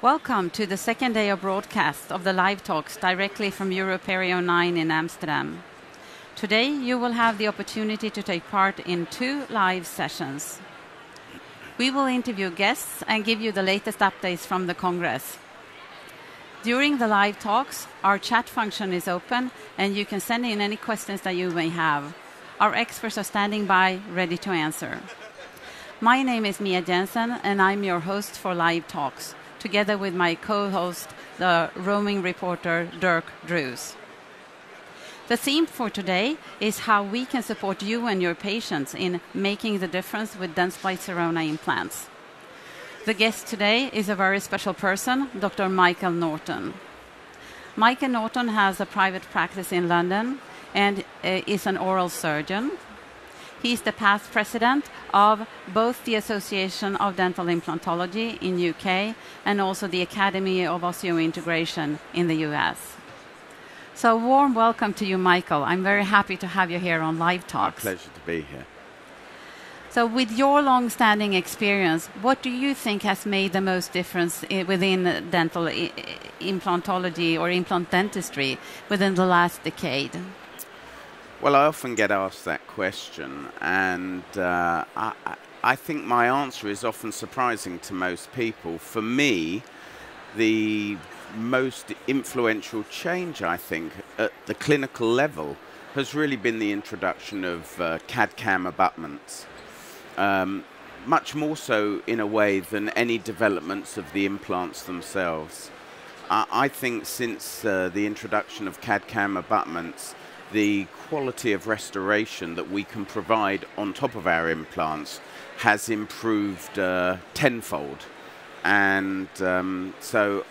Welcome to the second day of broadcast of the live talks directly from EuroPerio9 in Amsterdam. Today you will have the opportunity to take part in 2 live sessions. We will interview guests and give you the latest updates from the Congress. During the live talks, our chat function is open and you can send in any questions that you may have. Our experts are standing by, ready to answer. My name is Mia Jensen and I'm your host for live talks, together with my co-host, the roaming reporter Dirk. The theme for today is how we can support you and your patients in making the difference with Dentsply Sirona Implants. The guest today is a very special person, Dr. Michael Norton. Michael Norton has a private practice in London and is an oral surgeon. He's the past president of both the Association of Dental Implantology in UK and also the Academy of Osseointegration in the US. So a warm welcome to you, Michael. I'm very happy to have you here on Live Talks. My pleasure to be here. So with your long-standing experience, what do you think has made the most difference within dental implantology or implant dentistry within the last decade? Well, I often get asked that question, and I think my answer is often surprising to most people. For me, the most influential change, I think, at the clinical level has really been the introduction of CAD/CAM abutments. Much more so in a way than any developments of the implants themselves. I think since the introduction of CAD/CAM abutments, the quality of restoration that we can provide on top of our implants has improved tenfold. And so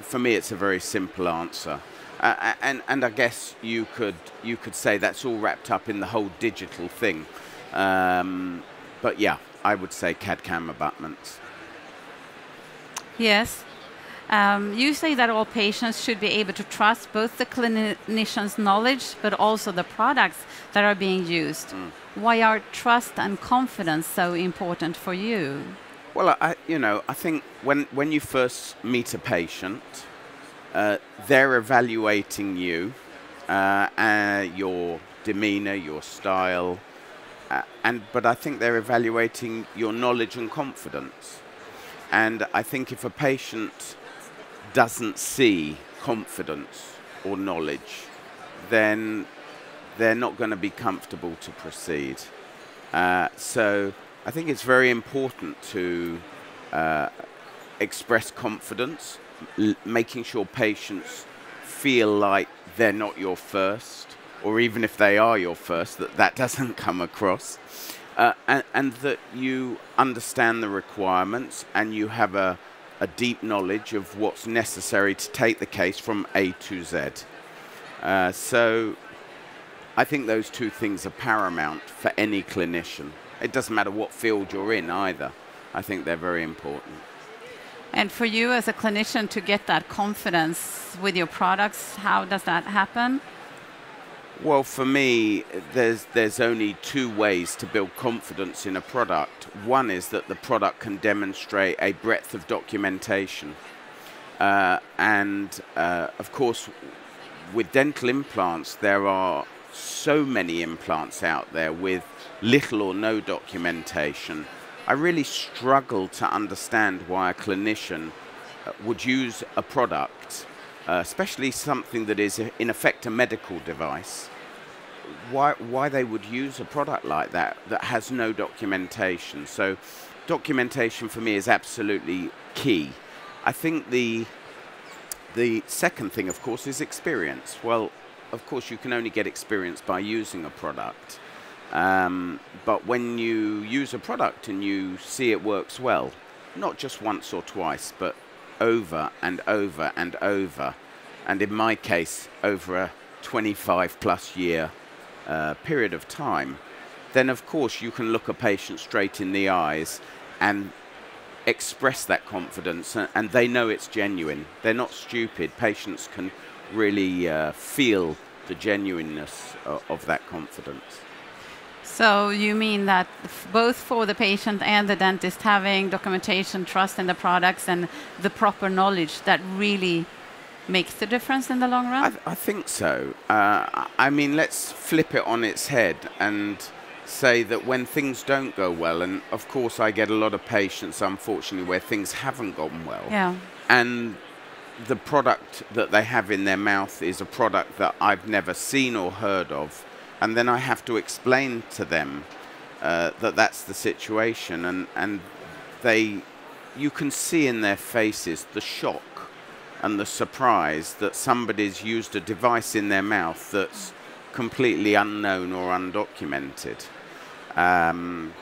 for me, it's a very simple answer. And I guess you could say that's all wrapped up in the whole digital thing. But yeah, I would say CAD/CAM abutments. Yes. You say that all patients should be able to trust both the clinician's knowledge but also the products that are being used. Why are trust and confidence so important for you? Well, I think when you first meet a patient, they're evaluating you, your demeanor, your style, but I think they're evaluating your knowledge and confidence. And I think if a patient doesn't see confidence or knowledge, then they're not going to be comfortable to proceed. So I think it's very important to express confidence, making sure patients feel like they're not your first, or even if they are your first, that doesn't come across, and that you understand the requirements and you have a deep knowledge of what's necessary to take the case from A to Z. So I think those 2 things are paramount for any clinician. It doesn't matter what field you're in either. I think they're very important. And for you as a clinician to get that confidence with your products, how does that happen? Well, for me, there's only 2 ways to build confidence in a product. One is that the product can demonstrate a breadth of documentation. Of course, with dental implants, there are so many implants out there with little or no documentation. I really struggle to understand why a clinician would use a product, especially something that is in effect a medical device, why they would use a product like that has no documentation. So documentation for me is absolutely key. I think the second thing, of course, is experience. Well, of course, you can only get experience by using a product. But when you use a product and you see it works well, not just once or twice, but over and over and over, and in my case, over a 25+ year period of time, then of course you can look a patient straight in the eyes and express that confidence, and they know it's genuine. They're not stupid. Patients can really feel the genuineness of that confidence. So you mean that both for the patient and the dentist, having documentation, trust in the products, and the proper knowledge, that really makes the difference in the long run? I think so. I mean, let's flip it on its head and say that when things don't go well, and of course I get a lot of patients, unfortunately, where things haven't gone well. Yeah. And the product that they have in their mouth is a product that I've never seen or heard of. And then I have to explain to them that that's the situation. And you can see in their faces the shock and the surprise that somebody's used a device in their mouth that's completely unknown or undocumented. And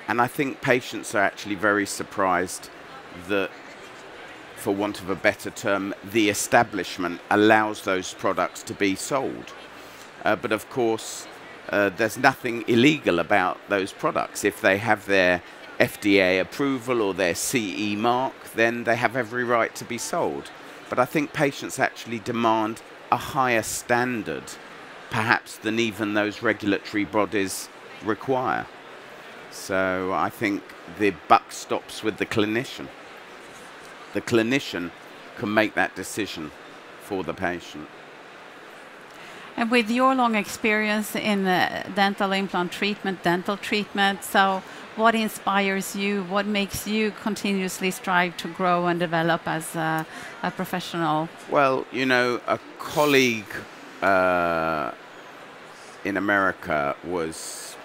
I think patients are actually very surprised that, for want of a better term, the establishment allows those products to be sold. But of course, there's nothing illegal about those products. If they have their FDA approval or their CE mark, then they have every right to be sold. But I think patients actually demand a higher standard, perhaps, than even those regulatory bodies require. So I think the buck stops with the clinician. The clinician can make that decision for the patient. And with your long experience in dental implant treatment, dental treatment, so what inspires you? What makes you continuously strive to grow and develop as a professional? Well, you know, a colleague in America was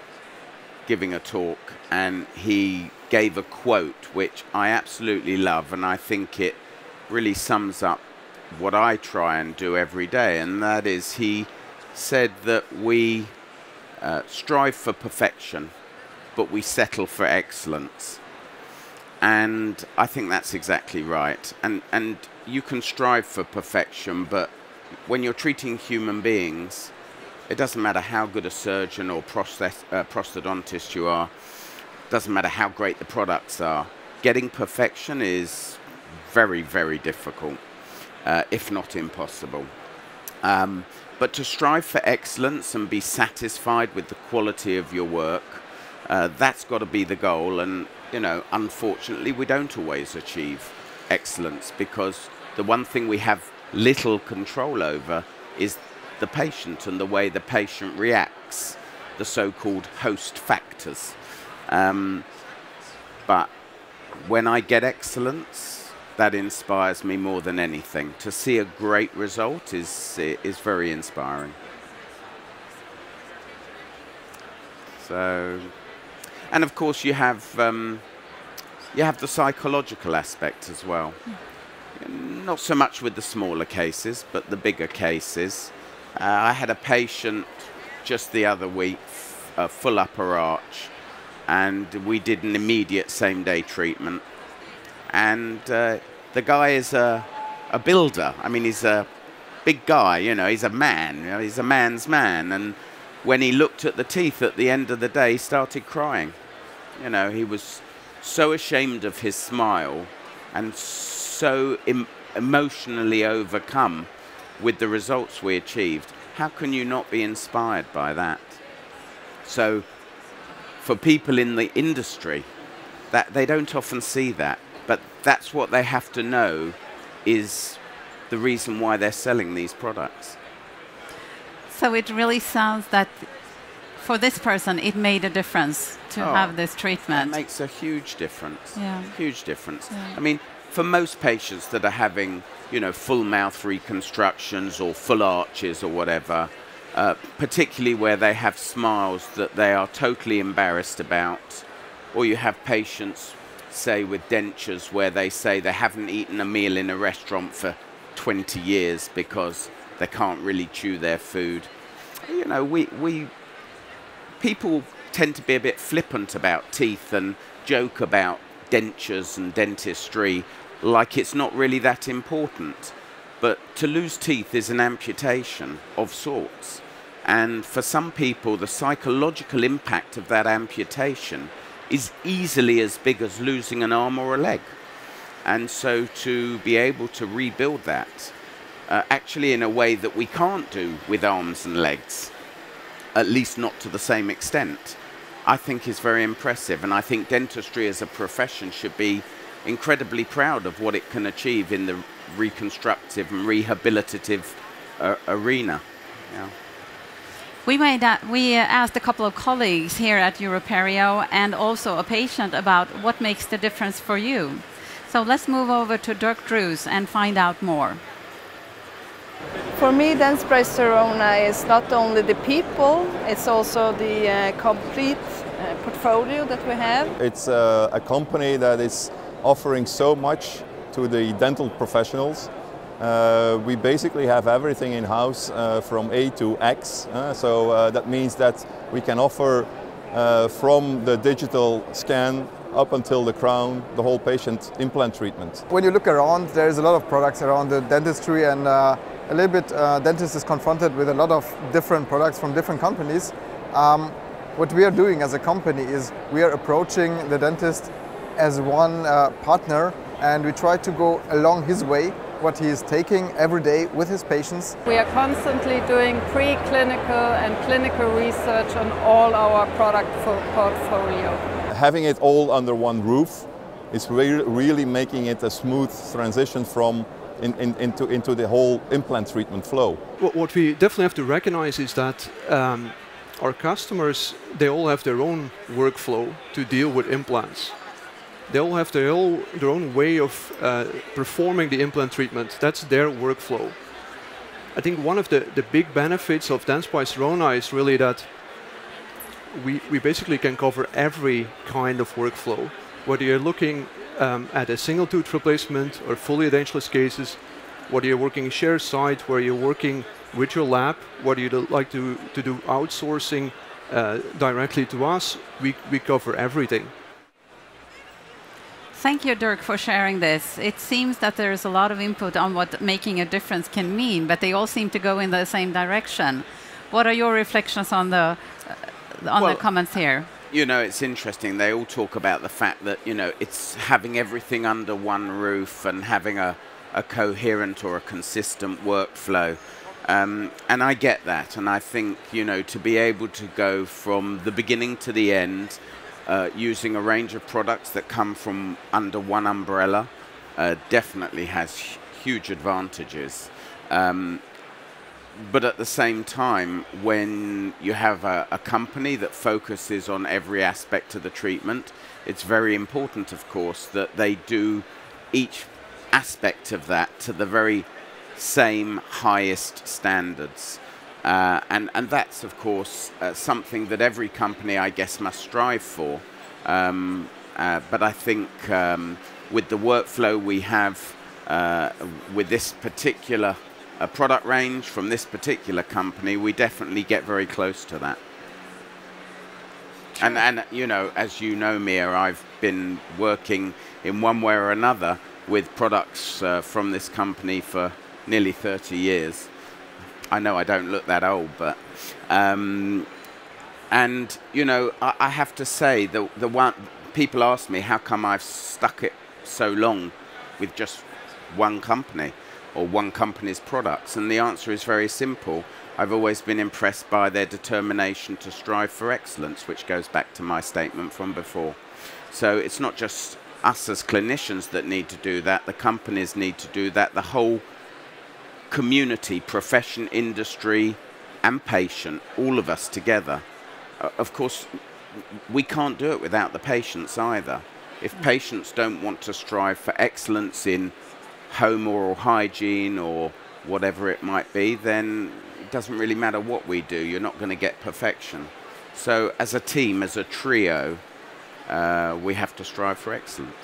giving a talk, and he gave a quote which I absolutely love, and I think it really sums up what I try and do every day, and that is, he said that we strive for perfection, but we settle for excellence. And I think that's exactly right. And you can strive for perfection, but when you're treating human beings, it doesn't matter how good a surgeon or prosthodontist you are, doesn't matter how great the products are. Getting perfection is very, very difficult, if not impossible. But to strive for excellence and be satisfied with the quality of your work, that's got to be the goal. And, you know, unfortunately, we don't always achieve excellence, because the one thing we have little control over is the patient and the way the patient reacts, the so-called host factors. But when I get excellence, that inspires me more than anything. To see a great result is very inspiring. So, and of course you have the psychological aspect as well. Not so much with the smaller cases, but the bigger cases. I had a patient just the other week, a full upper arch, and we did an immediate same-day treatment. And the guy is a builder. I mean, he's a big guy, you know, he's a man, you know, he's a man's man. And when he looked at the teeth at the end of the day, he started crying. You know, he was so ashamed of his smile and so emotionally overcome with the results we achieved. How can you not be inspired by that? So for people in the industry, that they don't often see that, but that's what they have to know is the reason why they're selling these products. So it really sounds that for this person it made a difference to have this treatment. It makes a huge difference. Yeah. Huge difference. Yeah. I mean, for most patients that are having, you know, full mouth reconstructions or full arches or whatever, particularly where they have smiles that they are totally embarrassed about, or you have patients, say, with dentures where they say they haven't eaten a meal in a restaurant for 20 years because they can't really chew their food. You know, people tend to be a bit flippant about teeth and joke about dentures and dentistry like it's not really that important. But to lose teeth is an amputation of sorts. And for some people, the psychological impact of that amputation is easily as big as losing an arm or a leg. And so to be able to rebuild that, actually in a way that we can't do with arms and legs, at least not to the same extent, I think is very impressive. And I think dentistry as a profession should be incredibly proud of what it can achieve in the reconstructive and rehabilitative arena. Yeah. We asked a couple of colleagues here at EuroPerio and also a patient about what makes the difference for you. So let's move over to Dirk and find out more. For me, Dentsply Sirona is not only the people, it's also the complete portfolio that we have. It's a company that is offering so much to the dental professionals. We basically have everything in-house from A to X, so that means that we can offer from the digital scan up until the crown, the whole patient implant treatment. When you look around, there's a lot of products around the dentistry, and a little bit dentist is confronted with a lot of different products from different companies. What we are doing as a company is we are approaching the dentist as one partner, and we try to go along his way, what he is taking every day with his patients. We are constantly doing preclinical and clinical research on all our product portfolio. Having it all under one roof is really making it a smooth transition from into the whole implant treatment flow. What we definitely have to recognize is that our customers, they all have their own workflow to deal with implants. They all have their own way of performing the implant treatment. That's their workflow. I think one of the big benefits of Dentsply Sirona is really that we basically can cover every kind of workflow. Whether you're looking at a single tooth replacement or fully edentulous cases, whether you're working share side, where you're working with your lab, whether you like to do outsourcing directly to us, we cover everything. Thank you, Dirk, for sharing this. It seems that there is a lot of input on what making a difference can mean, but they all seem to go in the same direction. What are your reflections on the comments here? You know, it's interesting. They all talk about the fact that, you know, it's having everything under one roof and having a coherent or a consistent workflow. And I get that. And I think, you know, to be able to go from the beginning to the end, using a range of products that come from under one umbrella definitely has huge advantages. But at the same time, when you have a company that focuses on every aspect of the treatment, it's very important, of course, that they do each aspect of that to the very same highest standards. And that's, of course, something that every company, I guess, must strive for. But I think with the workflow we have with this particular product range from this particular company, we definitely get very close to that. And you know, as you know, Mia, I've been working in one way or another with products from this company for nearly 30 years. I know I don't look that old, but and you know, I have to say, the one people ask me how come I've stuck it so long with just one company or one company's products, and the answer is very simple. I've always been impressed by their determination to strive for excellence, which goes back to my statement from before. So it's not just us as clinicians that need to do that, the companies need to do that, the whole community, profession, industry and patient, all of us together. Of course, we can't do it without the patients either. If patients don't want to strive for excellence in home oral hygiene or whatever it might be, then it doesn't really matter what we do. You're not going to get perfection. So as a team, as a trio, we have to strive for excellence.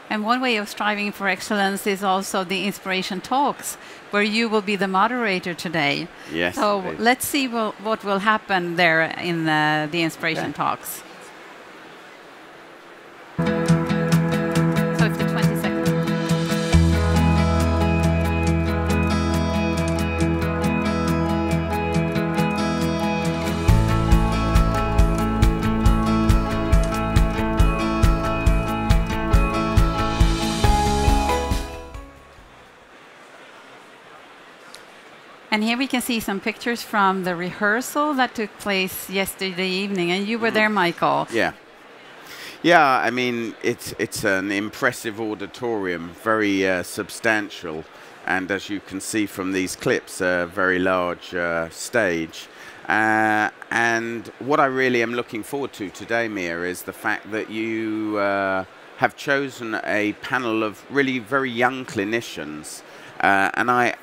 And one way of striving for excellence is also the Inspiration Talks, where you will be the moderator today. Yes. So let's see what will happen there in the Inspiration Talks. So it's the 20 seconds. And here we can see some pictures from the rehearsal that took place yesterday evening, and you were there, Michael. Yeah. Yeah, I mean, it's an impressive auditorium, very substantial, and as you can see from these clips, a very large stage. And what I really am looking forward to today, Mia, is the fact that you have chosen a panel of really very young clinicians. And I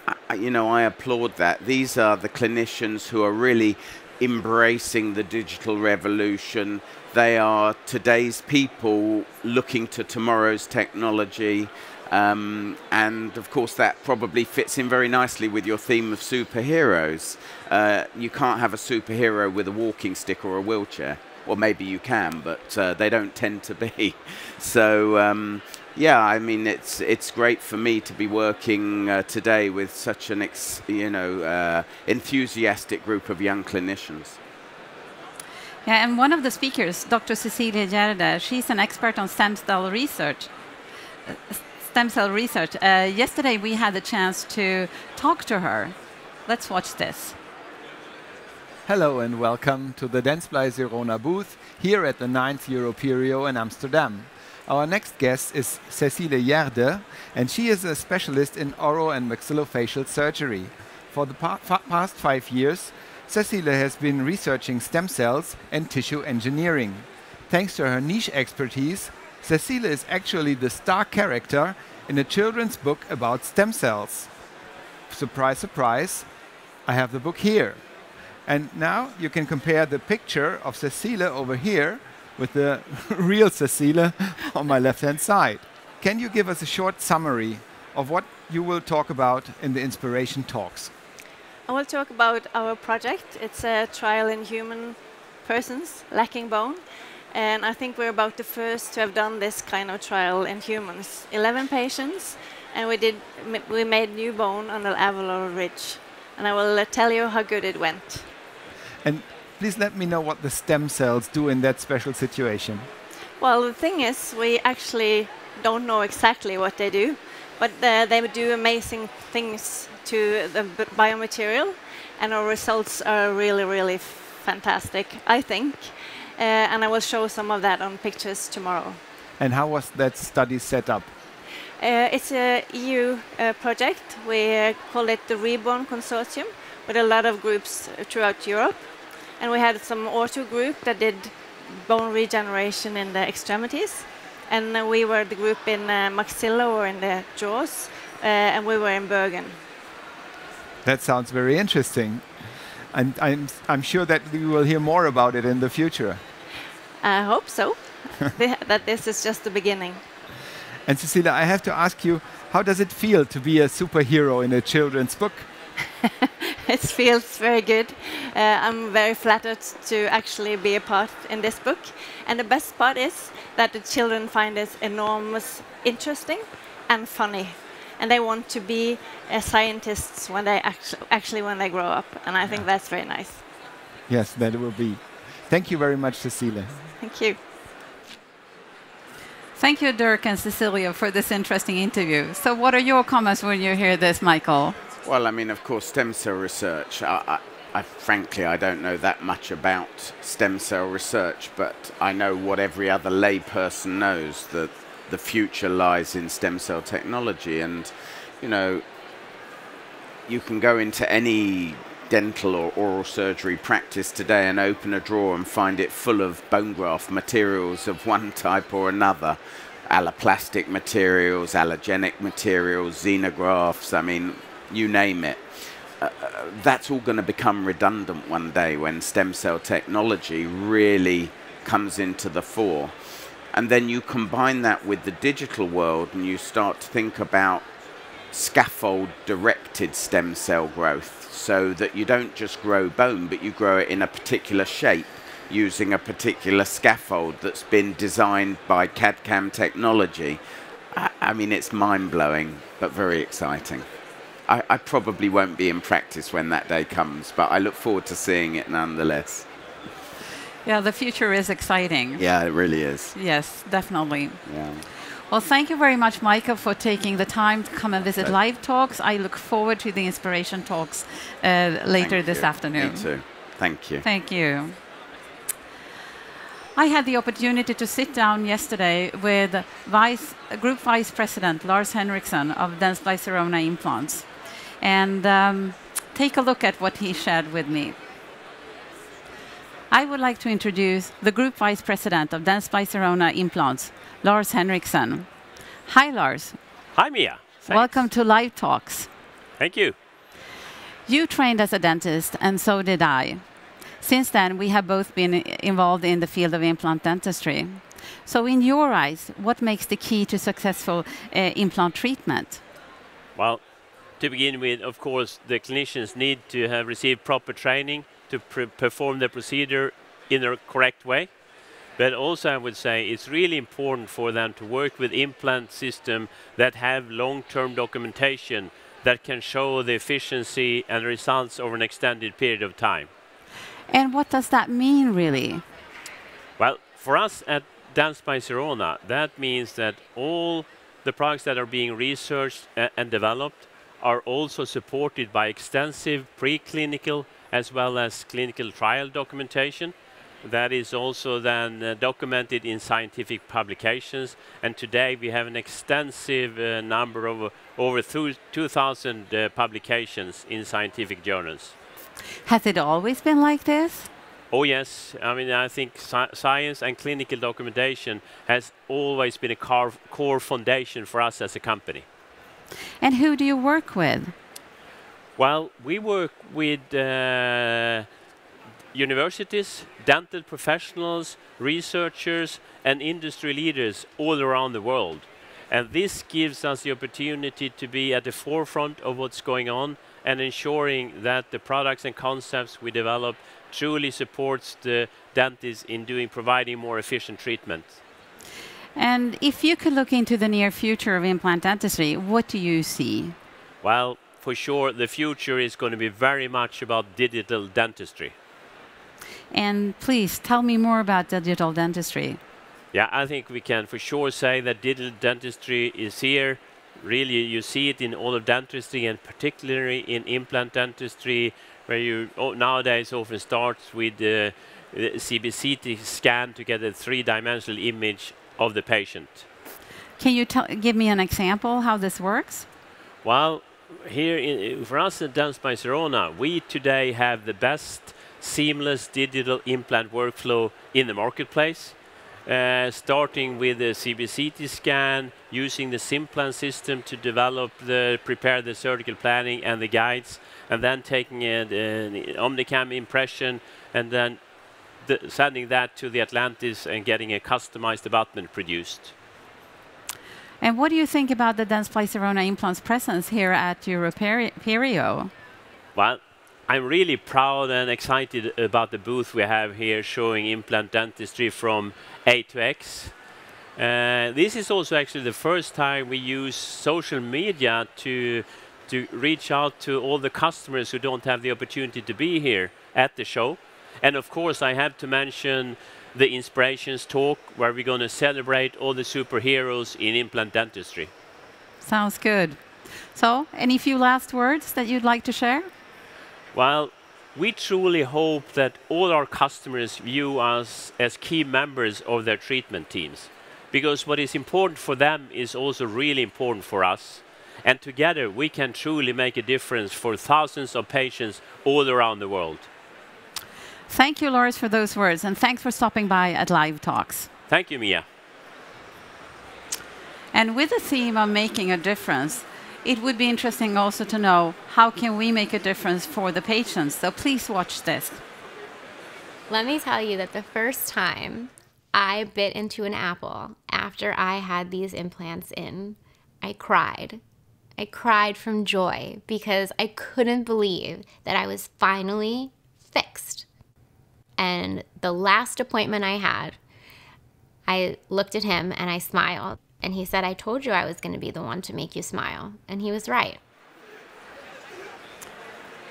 applaud that. These are the clinicians who are really embracing the digital revolution. They are today's people looking to tomorrow's technology. And of course that probably fits in very nicely with your theme of superheroes. You can't have a superhero with a walking stick or a wheelchair. Well, maybe you can, but they don't tend to be. So yeah, I mean, it's great for me to be working today with such an enthusiastic group of young clinicians. Yeah, and one of the speakers, Dr. Cecilie Gjerde, she's an expert on stem cell research. Yesterday we had the chance to talk to her. Let's watch this. Hello and welcome to the Dentsply Sirona booth here at the 9th EuroPerio in Amsterdam. Our next guest is Cecilie Gjerde, and she is a specialist in oral and maxillofacial surgery. For the past 5 years, Cecilie has been researching stem cells and tissue engineering. Thanks to her niche expertise, Cecilie is actually the star character in a children's book about stem cells. Surprise, surprise, I have the book here. And now you can compare the picture of Cecilie over here with the real Cecilie on my left-hand side. Can you give us a short summary of what you will talk about in the inspiration talks? I will talk about our project. It's a trial in human persons lacking bone. And I think we're about the first to have done this kind of trial in humans. 11 patients, and we made new bone on the alveolar ridge. And I will tell you how good it went. And please let me know what the stem cells do in that special situation. Well, the thing is, we actually don't know exactly what they do, but they do amazing things to the biomaterial, and our results are really, really fantastic, I think. And I will show some of that on pictures tomorrow. And how was that study set up? It's an EU project. We call it the Reborn Consortium, with a lot of groups throughout Europe. And we had some ortho group that did bone regeneration in the extremities. And we were the group in maxilla, or in the jaws, and we were in Bergen. That sounds very interesting. And I'm sure that we will hear more about it in the future. I hope so, that this is just the beginning. And Cecilie, I have to ask you, how does it feel to be a superhero in a children's book? It feels very good. I'm very flattered to actually be a part in this book. And the best part is that the children find it enormous interesting and funny. And they want to be scientists when they actually when they grow up. And I think that's very nice. Yes, that will be. Thank you very much, Cecilie. Thank you. Thank you, Dirk and Cecilie, for this interesting interview. So what are your comments when you hear this, Michael? Well, I mean, of course, stem cell research. Frankly, I don't know that much about stem cell research, but I know what every other layperson knows, that the future lies in stem cell technology. And, you know, you can go into any dental or oral surgery practice today and open a drawer and find it full of bone graft materials of one type or another. Alloplastic materials, allogenic materials, xenografts, I mean, you name it. That's all going to become redundant one day when stem cell technology really comes into the fore. And then you combine that with the digital world and you start to think about scaffold-directed stem cell growth, so that you don't just grow bone, but you grow it in a particular shape using a particular scaffold that's been designed by CAD/CAM technology. I mean, it's mind-blowing, but very exciting. I probably won't be in practice when that day comes, but I look forward to seeing it nonetheless. Yeah, the future is exciting. Yeah, it really is. Yes, definitely. Yeah. Well, thank you very much, Michael, for taking the time to come and visit Live Talks. I look forward to the inspiration talks later this afternoon. Me too. Thank you. Thank you. I had the opportunity to sit down yesterday with Group Vice President Lars Henrikson of Dentsply Sirona Implants and take a look at what he shared with me. I would like to introduce the Group Vice President of Dentsply Sirona Implants, Lars Henrikson. Hi, Lars. Hi, Mia. Thanks. Welcome to Live Talks. Thank you. You trained as a dentist, and so did I. Since then, we have both been involved in the field of implant dentistry. So in your eyes, what makes the key to successful implant treatment? Well, to begin with, of course, the clinicians need to have received proper training to perform the procedure in a correct way. But also, I would say it's really important for them to work with implant systems that have long-term documentation that can show the efficiency and results over an extended period of time. And what does that mean, really? Well, for us at Dentsply Sirona, that means that all the products that are being researched and developed are also supported by extensive preclinical as well as clinical trial documentation. That is also then documented in scientific publications. And today we have an extensive number of over 2,000 publications in scientific journals. Has it always been like this? Oh yes, I mean I think science and clinical documentation has always been a core foundation for us as a company. And who do you work with? Well, we work with universities, dental professionals, researchers and industry leaders all around the world. And this gives us the opportunity to be at the forefront of what's going on and ensuring that the products and concepts we develop truly supports the dentists in providing more efficient treatment. And if you could look into the near future of implant dentistry, what do you see? Well, for sure, the future is going to be very much about digital dentistry. And please tell me more about digital dentistry. Yeah, I think we can for sure say that digital dentistry is here. Really, you see it in all of dentistry and particularly in implant dentistry, where you nowadays often starts with the CBCT scan to get a three-dimensional image of the patient. Can you give me an example how this works? Well, here for us at Dentsply Sirona, we today have the best seamless digital implant workflow in the marketplace. Starting with the CBCT scan, using the Simplan system to prepare the surgical planning and the guides, and then taking an Omnicam impression, and then sending that to the Atlantis and getting a customized abutment produced. And what do you think about the Dentsply Sirona Implants presence here at EuroPerio? Well, I'm really proud and excited about the booth we have here showing implant dentistry from A to X. This is also actually the first time we use social media to reach out to all the customers who don't have the opportunity to be here at the show. And of course, I have to mention the Inspirations talk, where we're going to celebrate all the superheroes in implant dentistry. Sounds good. So, any few last words that you'd like to share? Well, we truly hope that all our customers view us as key members of their treatment teams, because what is important for them is also really important for us. And together we can truly make a difference for thousands of patients all around the world. Thank you, Lars, for those words, and thanks for stopping by at Live Talks. Thank you, Mia. And with the theme of making a difference, it would be interesting also to know how can we make a difference for the patients. So please watch this. Let me tell you that the first time I bit into an apple after I had these implants in, I cried. I cried from joy because I couldn't believe that I was finally fixed. And the last appointment I had, I looked at him and I smiled. And he said, I told you I was going to be the one to make you smile. And he was right.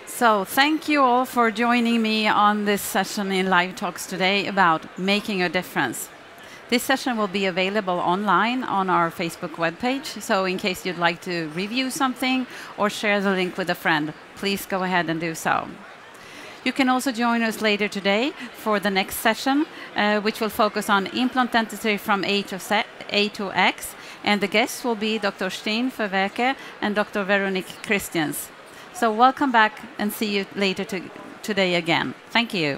So thank you all for joining me on this session in Live Talks today about making a difference. This session will be available online on our Facebook webpage, so in case you'd like to review something or share the link with a friend, please go ahead and do so. You can also join us later today for the next session, which will focus on implant dentistry from A to X, and the guests will be Dr. Steen Verwerke and Dr. Veronique Christians. So welcome back and see you later today again. Thank you.